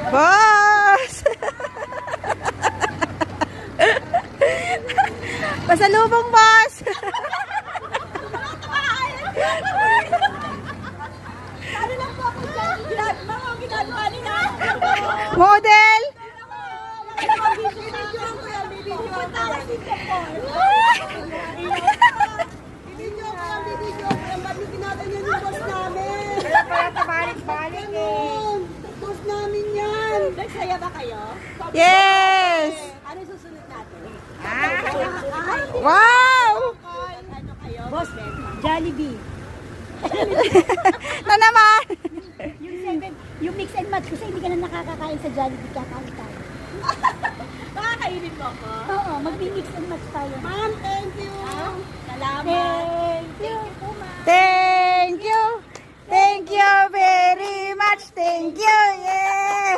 Boss! Pasalubong, boss! Ano lang po ako dyan? Mga ginagawa nila. Model! Boss namin yan. Nagsaya ba kayo? Yes! Ano susunod natin? Wow! Ano kayo? Boss, Jollibee. Na naman! Yung mix and match kasi hindi ka na nakakakain sa Jollibee, kakain tayo. Makakainin mo ako? Oo, mag-mix and match tayo. Ma'am, thank you. Salamat. Thank you po, ma'am. Thank you! Thank you very much! Thank you! Yeah!